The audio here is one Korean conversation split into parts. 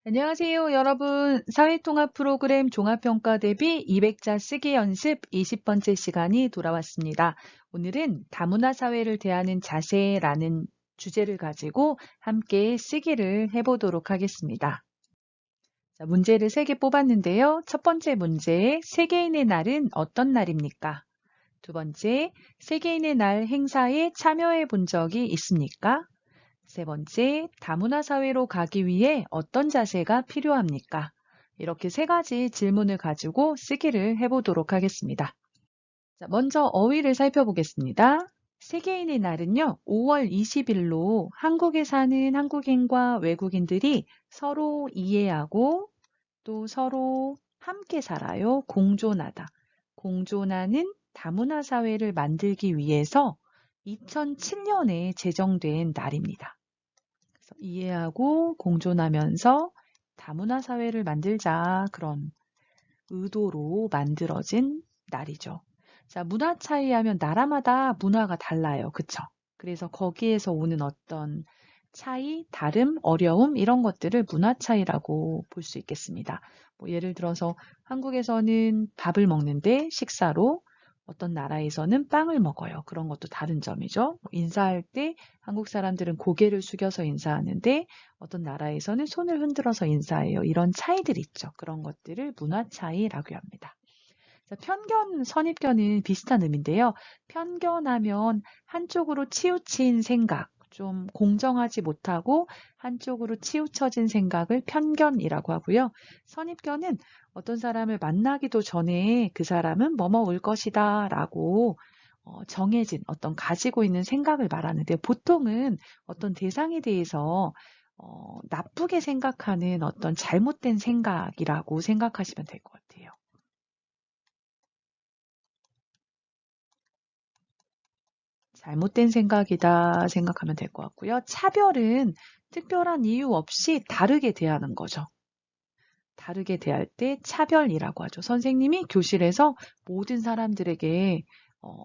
안녕하세요, 여러분. 사회통합 프로그램 종합평가 대비 200자 쓰기 연습 20번째 시간이 돌아왔습니다. 오늘은 다문화 사회를 대하는 자세라는 주제를 가지고 함께 쓰기를 해보도록 하겠습니다. 자, 문제를 3개 뽑았는데요. 첫 번째 문제, 세계인의 날은 어떤 날입니까? 두 번째, 세계인의 날 행사에 참여해 본 적이 있습니까? 세 번째, 다문화 사회로 가기 위해 어떤 자세가 필요합니까? 이렇게 3가지 질문을 가지고 쓰기를 해보도록 하겠습니다. 자, 먼저 어휘를 살펴보겠습니다. 세계인의 날은요, 5월 20일로 한국에 사는 한국인과 외국인들이 서로 이해하고 또 서로 함께 살아요. 공존하다. 공존하는 다문화 사회를 만들기 위해서 2007년에 제정된 날입니다. 그래서 이해하고 공존하면서 다문화 사회를 만들자 그런 의도로 만들어진 날이죠. 자, 문화 차이 하면 나라마다 문화가 달라요. 그쵸? 그래서 거기에서 오는 어떤 차이, 다름, 어려움 이런 것들을 문화 차이라고 볼 수 있겠습니다. 뭐 예를 들어서 한국에서는 밥을 먹는데 식사로 어떤 나라에서는 빵을 먹어요. 그런 것도 다른 점이죠. 뭐 인사할 때 한국 사람들은 고개를 숙여서 인사하는데 어떤 나라에서는 손을 흔들어서 인사해요. 이런 차이들이 있죠. 그런 것들을 문화 차이라고 합니다. 자, 편견, 선입견은 비슷한 의미인데요. 편견하면 한쪽으로 치우친 생각, 좀 공정하지 못하고 한쪽으로 치우쳐진 생각을 편견이라고 하고요. 선입견은 어떤 사람을 만나기도 전에 그 사람은 뭐뭐 올 것이다 라고 정해진 어떤 가지고 있는 생각을 말하는데 보통은 어떤 대상에 대해서 나쁘게 생각하는 어떤 잘못된 생각이라고 생각하시면 될 것 같아요. 잘못된 생각이다 생각하면 될 것 같고요. 차별은 특별한 이유 없이 다르게 대하는 거죠. 다르게 대할 때 차별이라고 하죠. 선생님이 교실에서 모든 사람들에게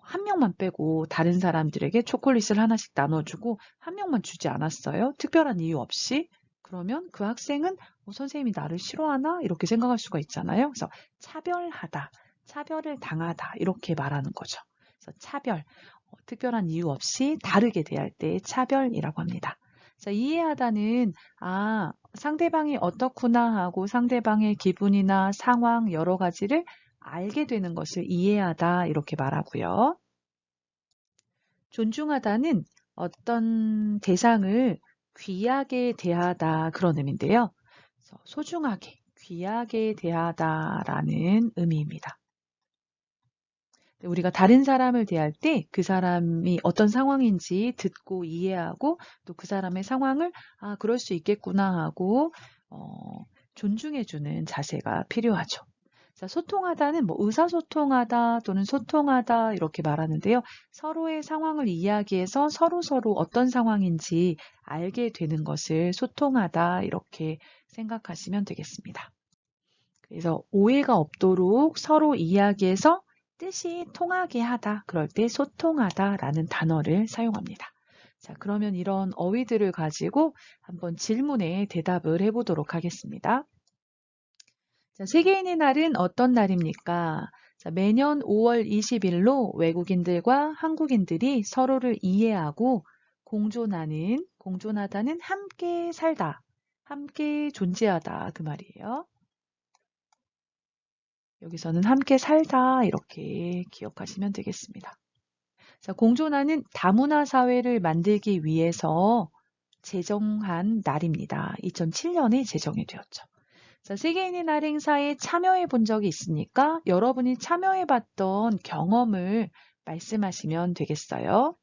한 명만 빼고 다른 사람들에게 초콜릿을 하나씩 나눠주고 한 명만 주지 않았어요. 특별한 이유 없이. 그러면 그 학생은 선생님이 나를 싫어하나? 이렇게 생각할 수가 있잖아요. 그래서 차별하다, 차별을 당하다 이렇게 말하는 거죠. 그래서 차별, 특별한 이유 없이 다르게 대할 때 차별이라고 합니다. 자, 이해하다는 상대방이 어떻구나 하고 상대방의 기분이나 상황 여러 가지를 알게 되는 것을 이해하다 이렇게 말하고요. 존중하다는 어떤 대상을 귀하게 대하다 그런 의미인데요. 그래서 소중하게, 귀하게 대하다라는 의미입니다. 우리가 다른 사람을 대할 때 그 사람이 어떤 상황인지 듣고 이해하고 또 그 사람의 상황을 그럴 수 있겠구나 하고 존중해주는 자세가 필요하죠. 자, 소통하다는 뭐 의사소통하다 또는 소통하다 이렇게 말하는데요. 서로의 상황을 이야기해서 서로 어떤 상황인지 알게 되는 것을 소통하다 이렇게 생각하시면 되겠습니다. 그래서 오해가 없도록 서로 이야기해서 뜻이 통하게 하다. 그럴 때 소통하다라는 단어를 사용합니다. 자, 그러면 이런 어휘들을 가지고 한번 질문에 대답을 해보도록 하겠습니다. 자, 세계인의 날은 어떤 날입니까? 자, 매년 5월 20일로 외국인들과 한국인들이 서로를 이해하고 공존하다는 함께 살다, 함께 존재하다 그 말이에요. 여기서는 함께 살다 이렇게 기억하시면 되겠습니다. 자, 공존하는 다문화 사회를 만들기 위해서 제정한 날입니다. 2007년에 제정이 되었죠. 자, 세계인의 날 행사에 참여해 본 적이 있습니까? 여러분이 참여해 봤던 경험을 말씀하시면 되겠어요.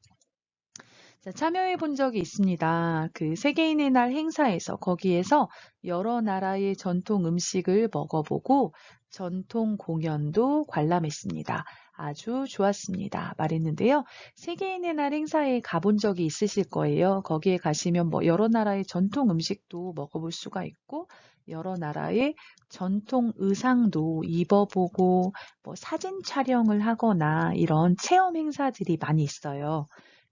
자, 참여해 본 적이 있습니다. 그 세계인의 날 행사에서 거기에서 여러 나라의 전통 음식을 먹어보고 전통 공연도 관람했습니다. 아주 좋았습니다. 말했는데요. 세계인의 날 행사에 가본 적이 있으실 거예요. 거기에 가시면 뭐 여러 나라의 전통 음식도 먹어볼 수가 있고 여러 나라의 전통 의상도 입어보고 뭐 사진 촬영을 하거나 이런 체험 행사들이 많이 있어요.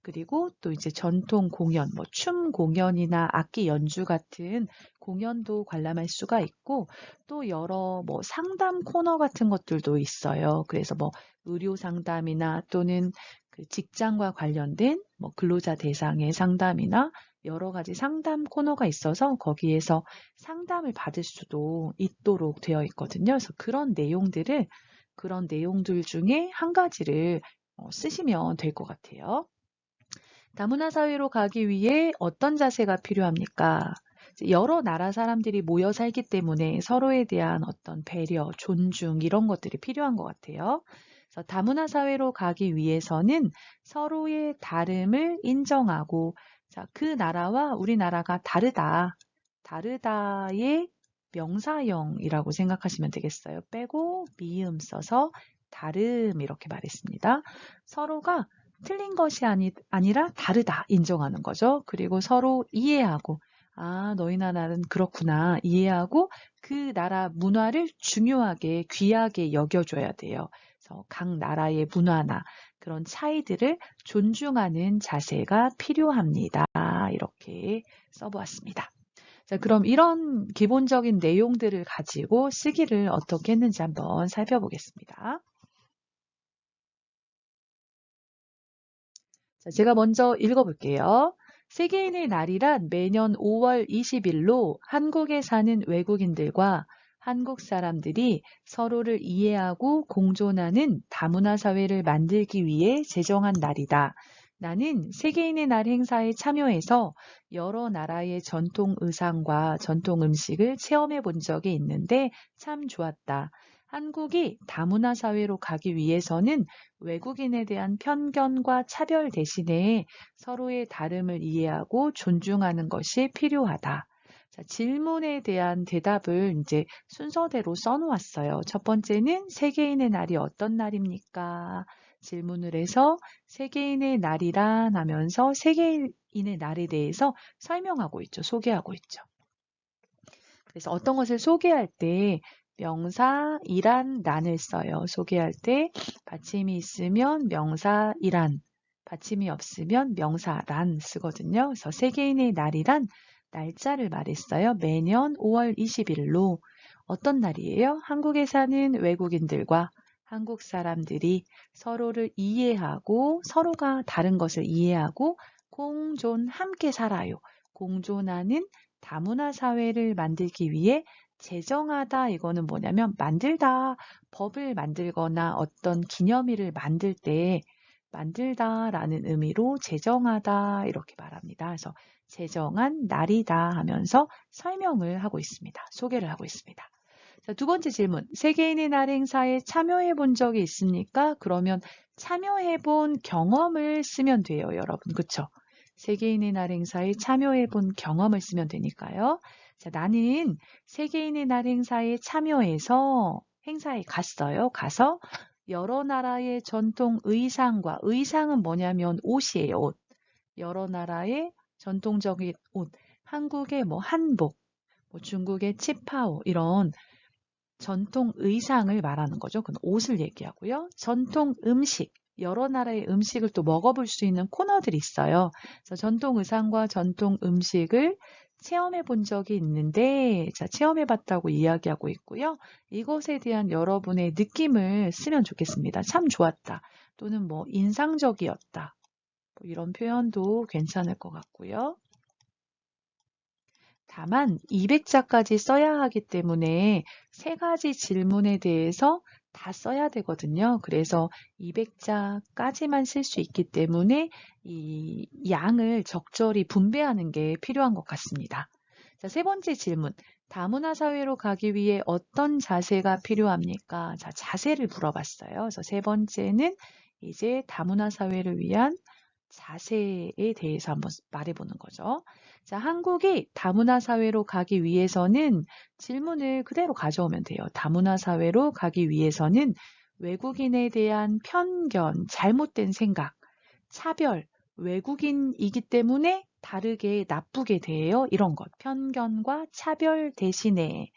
그리고 또 이제 전통 공연, 뭐 춤 공연이나 악기 연주 같은 공연도 관람할 수가 있고 또 여러 뭐 상담 코너 같은 것들도 있어요. 그래서 뭐 의료 상담이나 또는 그 직장과 관련된 뭐 근로자 대상의 상담이나 여러 가지 상담 코너가 있어서 거기에서 상담을 받을 수도 있도록 되어 있거든요. 그래서 그런 내용들 중에 한 가지를 쓰시면 될 것 같아요. 다문화 사회로 가기 위해 어떤 자세가 필요합니까? 여러 나라 사람들이 모여 살기 때문에 서로에 대한 어떤 배려, 존중 이런 것들이 필요한 것 같아요. 그래서 다문화 사회로 가기 위해서는 서로의 다름을 인정하고 자, 그 나라와 우리나라가 다르다. 다르다의 명사형이라고 생각하시면 되겠어요. 빼고 미음 써서 다름 이렇게 말했습니다. 서로가 틀린 것이 아니라 다르다 인정하는 거죠. 그리고 서로 이해하고 아, 너희나 나는 그렇구나 이해하고 그 나라 문화를 중요하게 귀하게 여겨줘야 돼요. 그래서 각 나라의 문화나 그런 차이들을 존중하는 자세가 필요합니다. 이렇게 써보았습니다. 자, 그럼 이런 기본적인 내용들을 가지고 쓰기를 어떻게 했는지 한번 살펴보겠습니다. 자, 제가 먼저 읽어볼게요. 세계인의 날이란 매년 5월 20일로 한국에 사는 외국인들과 한국 사람들이 서로를 이해하고 공존하는 다문화 사회를 만들기 위해 제정한 날이다. 나는 세계인의 날 행사에 참여해서 여러 나라의 전통 의상과 전통 음식을 체험해 본 적이 있는데 참 좋았다. 한국이 다문화 사회로 가기 위해서는 외국인에 대한 편견과 차별 대신에 서로의 다름을 이해하고 존중하는 것이 필요하다. 자, 질문에 대한 대답을 이제 순서대로 써놓았어요. 첫 번째는 세계인의 날이 어떤 날입니까? 질문을 해서 세계인의 날이란 하면서 세계인의 날에 대해서 설명하고 있죠. 소개하고 있죠. 그래서 어떤 것을 소개할 때 명사 이란 란을 써요. 소개할 때 받침이 있으면 명사 이란, 받침이 없으면 명사 란 쓰거든요. 그래서 세계인의 날이란 날짜를 말했어요. 매년 5월 20일로 어떤 날이에요? 한국에 사는 외국인들과 한국 사람들이 서로를 이해하고 서로가 다른 것을 이해하고 공존 함께 살아요. 공존하는 다문화 사회를 만들기 위해 제정하다 이거는 뭐냐면 만들다 법을 만들거나 어떤 기념일을 만들 때 만들다라는 의미로 제정하다 이렇게 말합니다. 그래서 제정한 날이다 하면서 설명을 하고 있습니다. 소개를 하고 있습니다. 자, 두 번째 질문. 세계인의 날 행사에 참여해 본 적이 있습니까? 그러면 참여해 본 경험을 쓰면 돼요, 여러분. 그쵸? 세계인의 날 행사에 참여해 본 경험을 쓰면 되니까요. 자, 나는 세계인의 날 행사에 참여해서 행사에 갔어요. 가서 여러 나라의 전통 의상과 의상은 뭐냐면 옷이에요, 옷. 여러 나라의 전통적인 옷. 한국의 뭐 한복, 뭐 중국의 치파오 이런 전통 의상을 말하는 거죠. 그건 옷을 얘기하고요. 전통 음식, 여러 나라의 음식을 또 먹어볼 수 있는 코너들이 있어요. 그래서 전통 의상과 전통 음식을 체험해 본 적이 있는데, 자, 체험해 봤다고 이야기하고 있고요. 이것에 대한 여러분의 느낌을 쓰면 좋겠습니다. 참 좋았다. 또는 뭐 인상적이었다. 뭐 이런 표현도 괜찮을 것 같고요. 다만 200자까지 써야 하기 때문에 세 가지 질문에 대해서 다 써야 되거든요. 그래서 200자까지만 쓸 수 있기 때문에 이 양을 적절히 분배하는 게 필요한 것 같습니다. 자, 세 번째 질문. 다문화 사회로 가기 위해 어떤 자세가 필요합니까? 자, 자세를 물어봤어요. 그래서 세 번째는 이제 다문화 사회를 위한 자세에 대해서 한번 말해보는 거죠. 자, 한국이 다문화 사회로 가기 위해서는 질문을 그대로 가져오면 돼요. 다문화 사회로 가기 위해서는 외국인에 대한 편견, 잘못된 생각, 차별, 외국인이기 때문에 다르게 나쁘게 대해요. 이런 것. 편견과 차별 대신에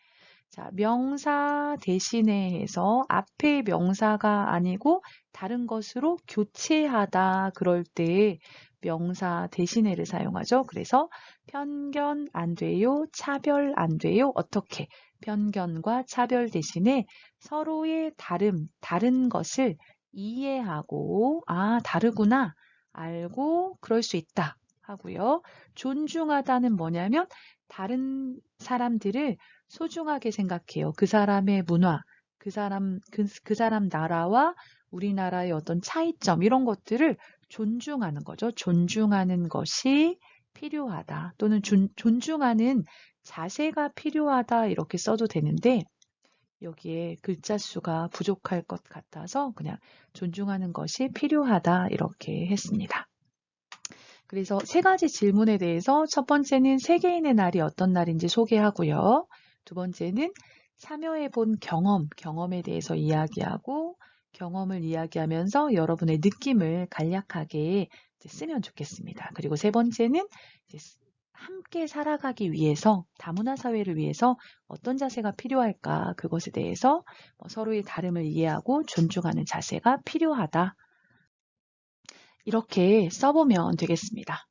자, 명사 대신에 해서 앞에 명사가 아니고 다른 것으로 교체하다 그럴 때 명사 대신에를 사용하죠. 그래서 편견 안 돼요, 차별 안 돼요. 어떻게? 편견과 차별 대신에 서로의 다른 것을 이해하고, 아, 다르구나, 알고, 그럴 수 있다 하고요. 존중하다는 뭐냐면 다른 사람들을 소중하게 생각해요. 그 사람의 문화, 그 사람 나라와 우리나라의 어떤 차이점, 이런 것들을 존중하는 거죠. 존중하는 것이 필요하다. 또는 존중하는 자세가 필요하다. 이렇게 써도 되는데, 여기에 글자 수가 부족할 것 같아서 그냥 존중하는 것이 필요하다. 이렇게 했습니다. 그래서 세 가지 질문에 대해서 첫 번째는 세계인의 날이 어떤 날인지 소개하고요. 두 번째는 참여해 본 경험에 대해서 이야기하고, 경험을 이야기하면서 여러분의 느낌을 간략하게 쓰면 좋겠습니다. 그리고 세 번째는 함께 살아가기 위해서, 다문화 사회를 위해서 어떤 자세가 필요할까, 그것에 대해서 서로의 다름을 이해하고 존중하는 자세가 필요하다. 이렇게 써보면 되겠습니다.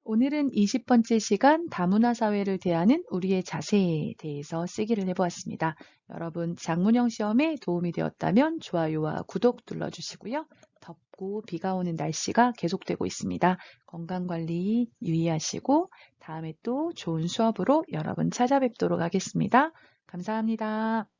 오늘은 20번째 시간 다문화 사회를 대하는 우리의 자세에 대해서 쓰기를 해보았습니다. 여러분 장문형 시험에 도움이 되었다면 좋아요와 구독 눌러주시고요. 덥고 비가 오는 날씨가 계속되고 있습니다. 건강관리 유의하시고 다음에 또 좋은 수업으로 여러분 찾아뵙도록 하겠습니다. 감사합니다.